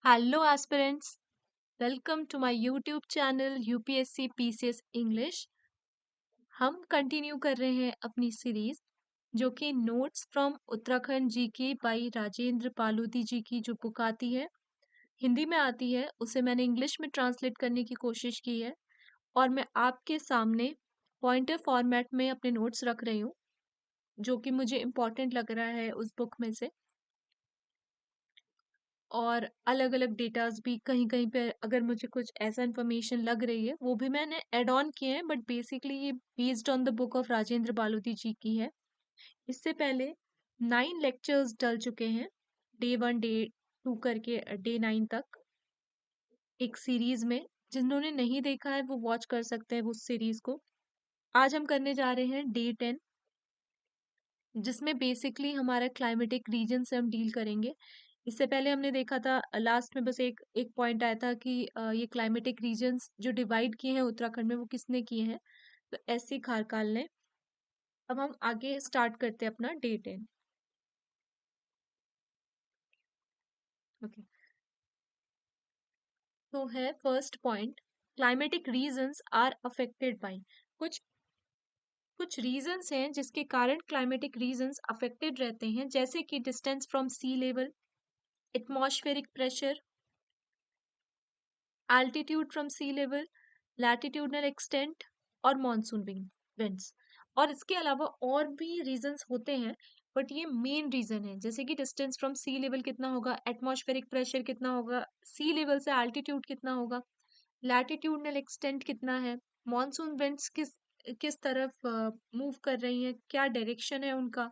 Hello aspirants, welcome to my YouTube channel UPSC PCS English। हम continue कर रहे हैं अपनी सीरीज जो कि नोट्स फ्रॉम उत्तराखंड जी की बाई राजेंद्र पालूदी जी की जो बुक आती है, हिंदी में आती है, उसे मैंने इंग्लिश में ट्रांसलेट करने की कोशिश की है और मैं आपके सामने पॉइंटर फॉर्मेट में अपने नोट्स रख रही हूँ जो कि मुझे इम्पोर्टेंट लग रहा है उस बुक में से। और अलग-अलग डेटास भी कहीं-कहीं पे अगर मुझे कुछ ऐसा इन्फॉर्मेशन लग रही है, वो भी मैंने ऐड ऑन किए हैं, बट बेसिकली ये based on the book of Rajendra Balodi ji की है। इससे पहले 9 लेक्चर्स डल चुके हैं, डे 1, डे 2 करके डे 9 तक एक सीरीज में। जिन्होंने नहीं देखा है वो वॉच कर सकते हैं उस सीरीज को। आज हम करने जा रहे हैं डे 10, जिसमें बेसिकली हमारा क्लाइमेटिक रीजन से हम डील करेंगे। इससे पहले हमने देखा था लास्ट में बस एक एक पॉइंट आया था कि ये क्लाइमेटिक रीजन्स जो डिवाइड किए हैं उत्तराखंड में वो किसने किए हैं, तो ऐसे खारकाल ने। अब हम आगे स्टार्ट करते हैं अपना डे 10। ओके, तो है first point, climatic regions are affected by. कुछ कुछ रीजन्स हैं जिसके कारण क्लाइमेटिक रीजन्स अफेक्टेड रहते हैं, जैसे कि distance from sea level, atmospheric pressure, altitude from sea level, latitudinal extent और मॉनसून विंड्स। और इसके अलावा और भी रीजंस होते हैं, बट ये मेन रीजन है। जैसे कि डिस्टेंस फ्रॉम सी लेवल कितना होगा, एटमॉस्फेरिक प्रेशर कितना होगा, सी लेवल से एल्टीट्यूड कितना होगा, लैटिट्यूडनल एक्सटेंट कितना है, मॉनसून विंड्स किस किस तरफ मूव कर रही हैं, क्या डायरेक्शन है उनका,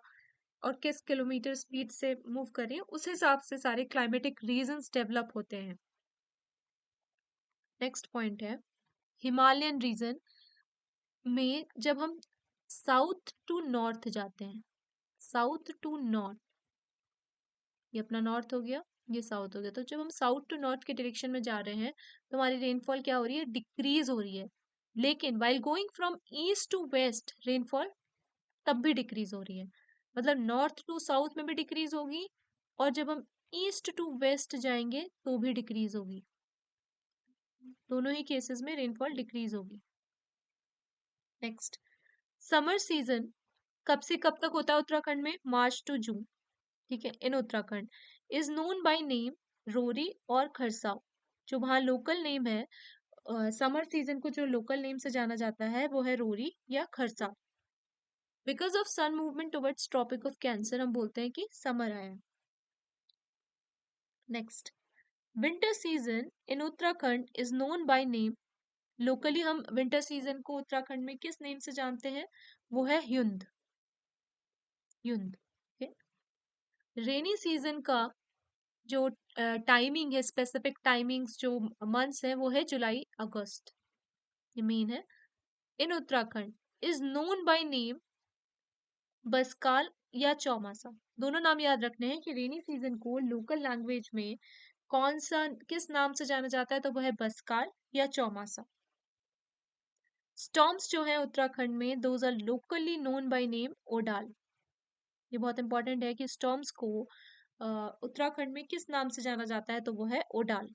और किस किलोमीटर स्पीड से मूव कर रही है, उस हिसाब से सारे क्लाइमेटिक रीजंस डेवलप होते हैं। नेक्स्ट पॉइंट है, हिमालयन रीजन में जब हम साउथ टू नॉर्थ जाते हैं, साउथ टू नॉर्थ, ये अपना नॉर्थ हो गया, ये साउथ हो गया, तो जब हम साउथ टू नॉर्थ के डायरेक्शन में जा रहे हैं तो हमारी रेनफॉल क्या हो रही है, डिक्रीज हो रही है। लेकिन while going from east to west rainfall तब भी डिक्रीज हो रही है। मतलब नॉर्थ टू साउथ में भी डिक्रीज होगी, और जब हम ईस्ट टू वेस्ट जाएंगे तो भी डिक्रीज होगी। दोनों ही केसेस में रेनफॉल डिक्रीज होगी। नेक्स्ट, समर सीजन कब से कब तक होता है उत्तराखंड में, मार्च टू जून। ठीक है, in Uttarakhand is known by name रोरी और खरसाव। जो वहाँ लोकल नेम है, समर सीजन को जो लोकल नेम से जाना जाता है वो है रोरी या खरसाव। Because of sun movement towards tropic of cancer हम बोलते हैं कि समर आया। Next, winter season in Uttarakhand is known by name. Locally हम विंटर सीजन को उत्तराखंड में किस नेम से जानते हैं, वो है ह्युंद, ह्युंद। रेनी सीजन का जो टाइमिंग है, स्पेसिफिक टाइमिंग्स जो मंथ्स है वो है जुलाई अगस्त, ये मेन है। In Uttarakhand is known by name बसकाल या चौमासा। दोनों नाम याद रखने हैं कि रेनी सीजन को लोकल लैंग्वेज में कौन सा किस नाम से जाना जाता है, तो वो है बसकाल या चौमासा। स्टॉर्म्स जो है उत्तराखंड में, those are locally known by name ओडाल। ये बहुत इंपॉर्टेंट है कि स्टॉर्म्स को उत्तराखंड में किस नाम से जाना जाता है, तो वो है ओडाल।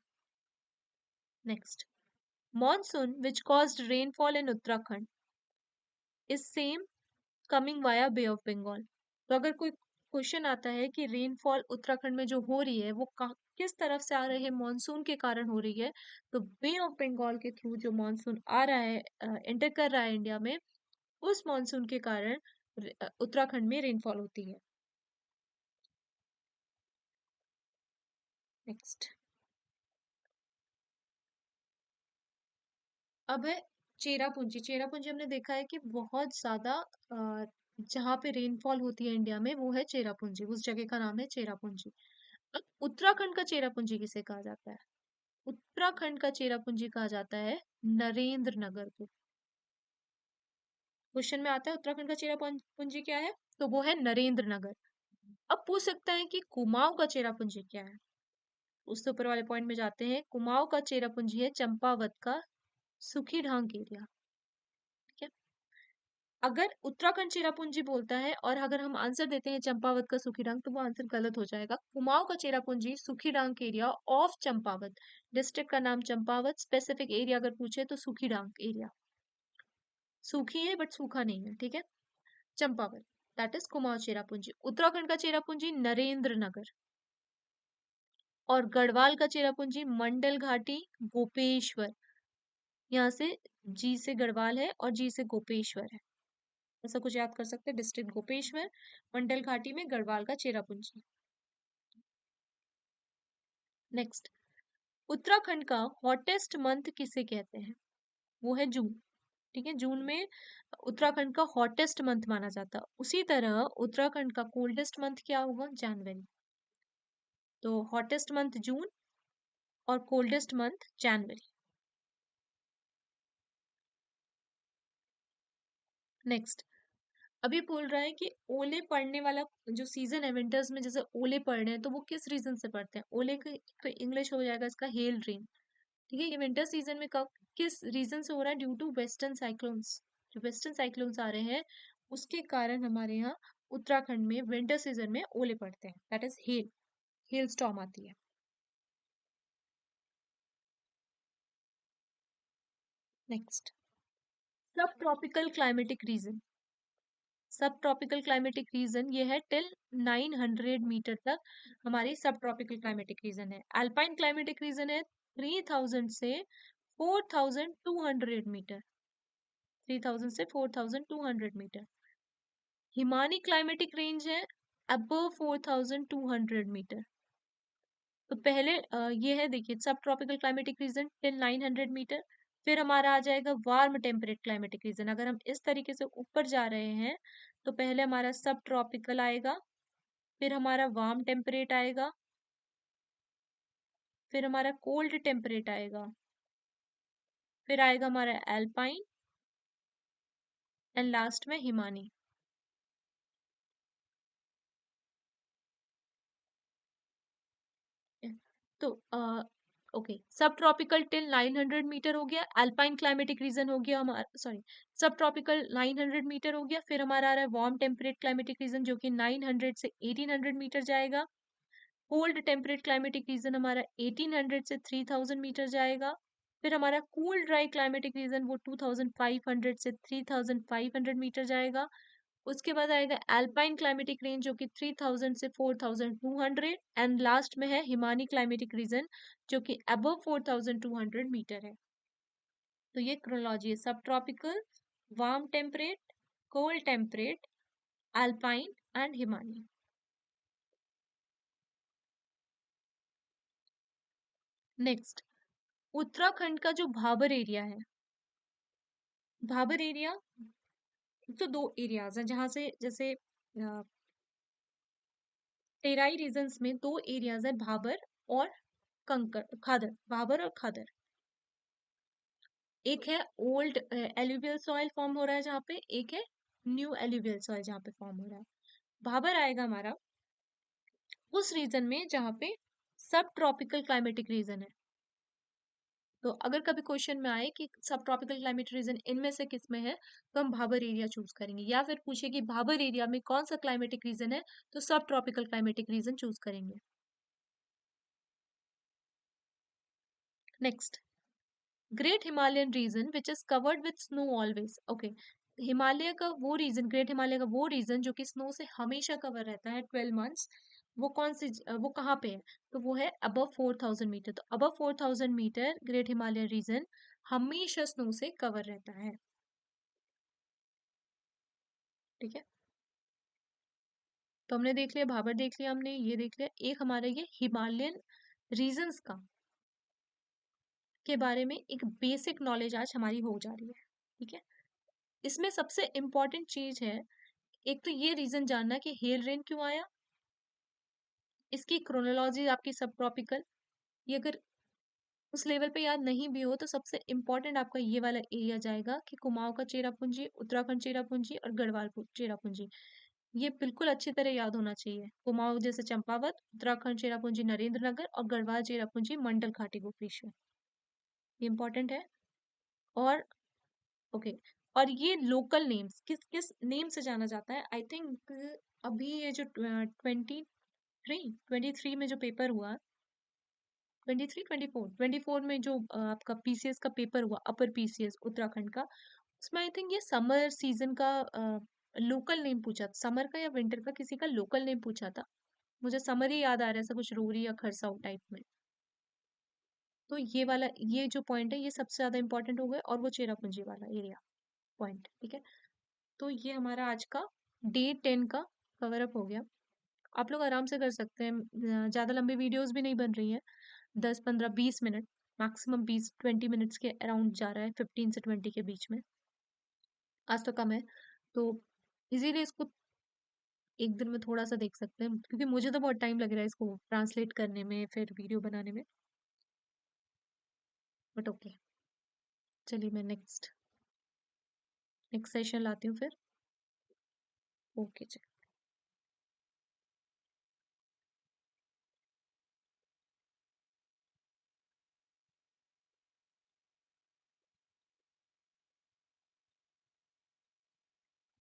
Next, monsoon which caused rainfall in Uttarakhand is same coming via Bay of Bengal। तो अगर कोई क्वेश्चन आता है कि रेनफॉल उत्तराखंड में जो हो रही है वो किस तरफ से आ रही है, मॉनसून के कारण हो रही है, तो बे ऑफ बंगाल के थ्रू जो मॉनसून आ रहा है, एंटर कर रहा है इंडिया में, उस मॉनसून के कारण उत्तराखंड में रेनफॉल होती है। नेक्स्ट, अब है चेरापूंजी। चेरापूंजी हमने देखा है कि बहुत ज्यादा जहाँ पे रेनफॉल होती है इंडिया में वो है चेरापूंजी, उस जगह का नाम है चेरापूंजी। अब उत्तराखंड का चेरापूंजी किसे कहा जाता है, उत्तराखंड का चेरापूंजी कहा जाता है नरेंद्र नगर को। क्वेश्चन में आता है उत्तराखंड का चेरापूंजी क्या है, तो वो है नरेंद्र नगर। अब पूछ सकता है कि कुमाऊं का चेरापूंजी क्या है। उससे ऊपर वाले पॉइंट में जाते हैं, कुमाऊं का चेरापूंजी है चंपावत का सुखी ढांग एरिया। ठीक है, अगर उत्तराखंड चेरापूंजी बोलता है और अगर हम आंसर देते हैं चंपावत का सुखीडांग, तो वो आंसर गलत हो जाएगा। कुमाऊं का Cherrapunji Sukhidang area of Champawat, district का नाम चंपावत, स्पेसिफिक एरिया अगर पूछे तो सुखीडांग एरिया। सूखी है बट सूखा नहीं है, ठीक है। Champawat, that is Kumaon Cherrapunji. उत्तराखंड का चेरापूंजी नरेंद्र नगर, और गढ़वाल का चेरापूंजी मंडल घाटी गोपेश्वर। यहाँ से जी से गढ़वाल है और जी से गोपेश्वर है, ऐसा कुछ याद कर सकते हैं। डिस्ट्रिक्ट गोपेश्वर, मंडल घाटी में गढ़वाल का चेरापूंजी। नेक्स्ट, उत्तराखंड का हॉटेस्ट मंथ किसे कहते हैं? वो है जून, ठीक है। जून में उत्तराखंड का हॉटेस्ट मंथ माना जाता है। उसी तरह उत्तराखंड का कोल्डेस्ट मंथ क्या होगा? जनवरी। तो हॉटेस्ट मंथ जून और कोल्डेस्ट मंथ जनवरी। नेक्स्ट, अभी बोल रहा है कि ओले पड़ने वाला जो सीजन है विंटर्स में, जैसे ओले पड़ रहे हैं, तो वो किस रीजन से पड़ते हैं? ओले का तो इंग्लिश हो जाएगा इसका हेल रेन, ठीक है। ये विंटर सीजन में कब किस रीजन से हो रहा है? Due to western cyclones. जो वेस्टर्न साइक्लोन्स आ रहे हैं उसके कारण हमारे यहाँ उत्तराखंड में विंटर सीजन में ओले पड़ते हैं, दैट इज हेल स्टॉर्म आती है। Next, sub tropical climatic region. Sub tropical climatic region ये है टिल 900 मीटर तक हमारी सब ट्रॉपिकल क्लाइमेटिक रीजन है। अल्पाइन क्लाइमेटिक रीजन है 3000 से 4200 मीटर, 3000 से 4200 मीटर। हिमानी क्लाइमेटिक रेंज है अबव 4200 मीटर। तो पहले ये है, देखिए, sub tropical climatic region till 900 metre. फिर हमारा आ जाएगा वार्म टेम्परेट क्लाइमेटिक रीजन। अगर हम इस तरीके से ऊपर जा रहे हैं तो पहले हमारा सब ट्रॉपिकल आएगा, फिर हमारा वार्म टेम्परेट आएगा, फिर हमारा कोल्ड टेम्परेट आएगा, फिर आएगा हमारा एल्पाइन, एंड लास्ट में हिमानी। तो ओके, सब ट्रॉपिकल टिल 900 मीटर हो गया। अल्पाइन क्लाइमेटिक रीजन हो गया हमारा, सॉरी, सब ट्रॉपिकल 900 मीटर हो गया। फिर हमारा आ रहा है वार्म टेम्परेट क्लाइमेटिक रीजन जो कि 900 से 1800 मीटर जाएगा। कोल्ड टेम्परेट क्लाइमेटिक रीजन हमारा 1800 से 3000 मीटर जाएगा। फिर हमारा कूल ड्राई क्लाइमेटिक रीजन वो 2500 से 3500 मीटर जाएगा। उसके बाद आएगा अल्पाइन क्लाइमेटिक रेंज जो कि 3000 से 4200, एंड लास्ट में है हिमानी क्लाइमेटिक रीजन जो कि अबव 4200 मीटर है। तो ये क्रोनोलॉजी है, सब tropical, warm temperate, cold temperate, alpine and Himani. Next, Uttarakhand का जो भाबर एरिया है, भाबर एरिया, तो दो एरियाज हैं जहां से, जैसे तेराई रीजन्स में दो एरियाज है, भाबर और कंकर खादर, भाबर और खादर। एक है ओल्ड एल्यूवियल सॉइल फॉर्म हो रहा है जहाँ पे, एक है न्यू एल्यूवियल सॉइल जहाँ पे फॉर्म हो रहा है। भाबर आएगा हमारा उस रीजन में जहाँ पे सब ट्रॉपिकल क्लाइमेटिक रीजन है। तो अगर कभी क्वेश्चन में आए कि सब ट्रॉपिकल क्लाइमेट रीजन इनमें से किस में है, तो हम भाबर एरिया चूज करेंगे। या फिर पूछे कि भाबर एरिया में कौन सा क्लाइमेटिक रीजन है, तो sub tropical climatic region choose करेंगे। Next, great Himalayan region which is covered with snow always. Okay, Himalaya का वो रीजन, ग्रेट हिमालय का वो रीजन जो कि स्नो से हमेशा कवर रहता है 12 मंथ्स, वो कौन सी, वो कहाँ पे है? तो वो है अबव 4000 मीटर। तो above 4000 metre great Himalaya region हमेशा स्नो से कवर रहता है, ठीक है। तो हमने देख लिया भाबर, देख लिया हमने, ये देख लिया। एक हमारा ये हिमालयन रीजन्स का के बारे में एक बेसिक नॉलेज आज हमारी हो जा रही है, ठीक है। इसमें सबसे इम्पोर्टेंट चीज है, एक तो ये रीजन जानना कि हेल रेन क्यों आया, इसकी क्रोनोलॉजी आपकी सब ट्रॉपिकल। ये अगर उस लेवल पे याद नहीं भी हो तो सबसे इम्पोर्टेंट आपका ये वाला एरिया जाएगा कि कुमाऊं का चेरापूंजी, उत्तराखंड चेरापूंजी और गढ़वाल चेरापूंजी। ये बिल्कुल अच्छी तरह याद होना चाहिए। कुमाऊं जैसे चंपावत, उत्तराखंड चेरापूंजी नरेंद्र नगर और गढ़वाल चेरापूंजी मंडल घाटी गोपेश्वर, ये इंपॉर्टेंट है। और ओके, और ये लोकल नेम्स किस किस नेम से जाना जाता है, आई थिंक अभी ये जो 23 में जो पेपर हुआ, 24 में जो आपका पीसीएस का पेपर हुआ, अपर पीसीएस उत्तराखंड का, उसमें आई थिंक ये समर सीजन का लोकल नेम पूछा, समर का या विंटर का किसी का लोकल नेम पूछा था। मुझे समर ही याद आ रहा है, ऐसा कुछ रोरी या खरसाऊ टाइप में। तो ये वाला, ये जो पॉइंट है ये सबसे ज्यादा इंपॉर्टेंट हो गया, और वो चेरापूंजी वाला एरिया पॉइंट, ठीक है। तो ये हमारा आज का डे 10 का कवर अप हो गया। आप लोग आराम से कर सकते हैं, ज्यादा लंबी वीडियोस भी नहीं बन रही है, 10 15 20 मिनट, मैक्सिमम 20 20 मिनट्स के अराउंड जा रहा है, 15 से 20 के बीच में। आज तो कम है, तो इजीली इसको एक दिन में थोड़ा सा देख सकते हैं, क्योंकि मुझे तो बहुत टाइम लग रहा है इसको ट्रांसलेट करने में, फिर वीडियो बनाने में, बट ओके। चलिए मैं नेक्स्ट नेक्स्ट सेशन लाती हूँ फिर। ओके।